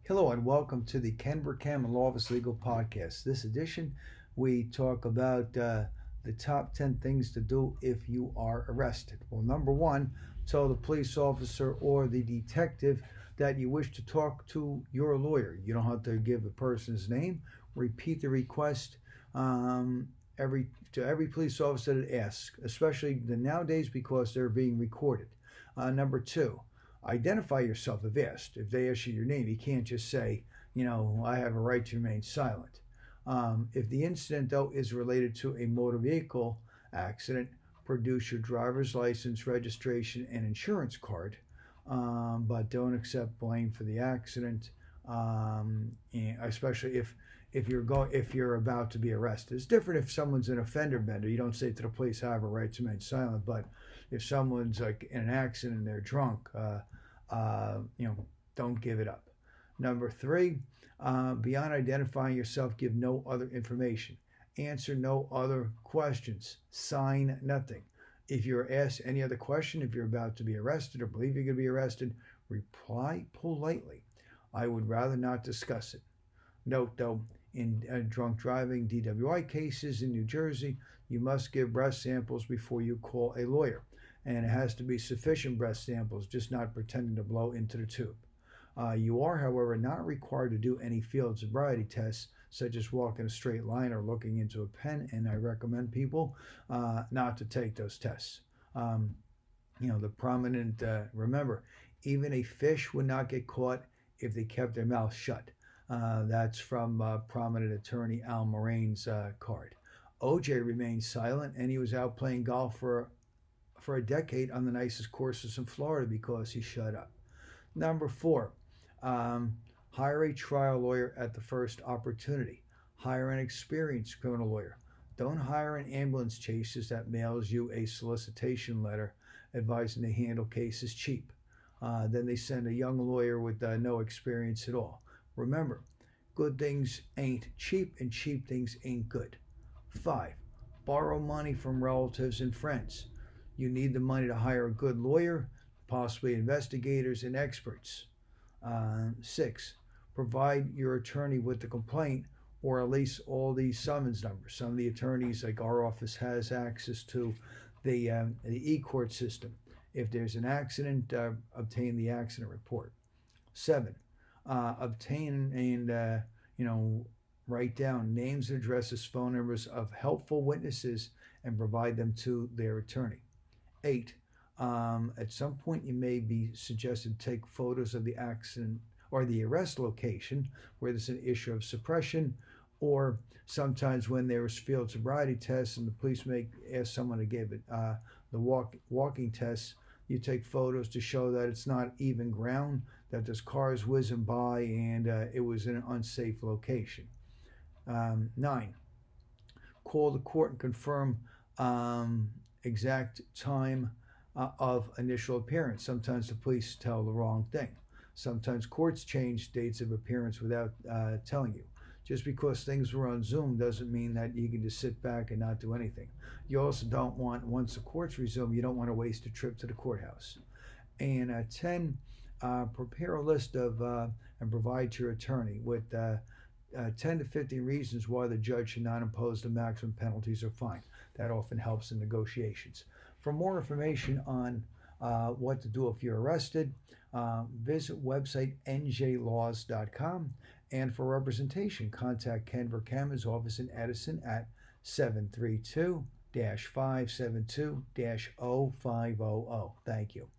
Hello and welcome to the Vercammen Law Office Legal Podcast. This edition, we talk about the top 10 things to do if you are arrested. Well, number one, tell the police officer or the detective that you wish to talk to your lawyer. You don't have to give the person's name. Repeat the request every police officer that asks, especially nowadays because they're being recorded. Number two, identify yourself if asked. If they ask you your name, you can't just say, I have a right to remain silent. If the incident, though, is related to a motor vehicle accident, produce your driver's license, registration, and insurance card, but don't accept blame for the accident, especially if you're about to be arrested. It's different if someone's an offender bender. You don't say to the police, I have a right to remain silent. But if someone's like in an accident and they're drunk, don't give it up. Number three, beyond identifying yourself, give no other information. Answer no other questions. Sign nothing. If you're asked any other question, if you're about to be arrested or believe you're going to be arrested, reply politely. I would rather not discuss it. Note, though, in drunk driving DWI cases in New Jersey, you must give breath samples before you call a lawyer. And it has to be sufficient breath samples, just not pretending to blow into the tube. You are, however, not required to do any field sobriety tests, such as walking a straight line or looking into a pen, and I recommend people not to take those tests. Remember, even a fish would not get caught if they kept their mouth shut. That's from prominent attorney Al Moraine's card. OJ remained silent, and he was out playing golf for a decade on the nicest courses in Florida because he shut up. Number four, hire a trial lawyer at the first opportunity. Hire an experienced criminal lawyer. Don't hire an ambulance chasers that mails you a solicitation letter advising they handle cases cheap. Then they send a young lawyer with no experience at all. Remember, good things ain't cheap and cheap things ain't good. 5. Borrow money from relatives and friends. You need the money to hire a good lawyer, possibly investigators and experts. 6. Provide your attorney with the complaint or at least all these summons numbers. Some of the attorneys, like our office, has access to the e-court system. If there's an accident, obtain the accident report. 7. Obtain and write down names and addresses, phone numbers of helpful witnesses and provide them to their attorney. 8. At some point you may be suggested to take photos of the accident or the arrest location where there's an issue of suppression, or sometimes when there's field sobriety tests and the police may ask someone to give it the walking tests, you take photos to show that it's not even ground, that there's cars whizzing by, and it was in an unsafe location. 9. Call the court and confirm exact time of initial appearance. Sometimes the police tell the wrong thing. Sometimes courts change dates of appearance without telling you. Just because things were on Zoom doesn't mean that you can just sit back and not do anything. You also don't want, once the courts resume, you don't want to waste a trip to the courthouse. And 10, prepare a list of and provide to your attorney with 10 to 15 reasons why the judge should not impose the maximum penalties or fine. That often helps in negotiations. For more information on what to do if you're arrested, visit website njlaws.com. And for representation, contact Ken Vercammen's office in Edison at 732-572-0500. Thank you.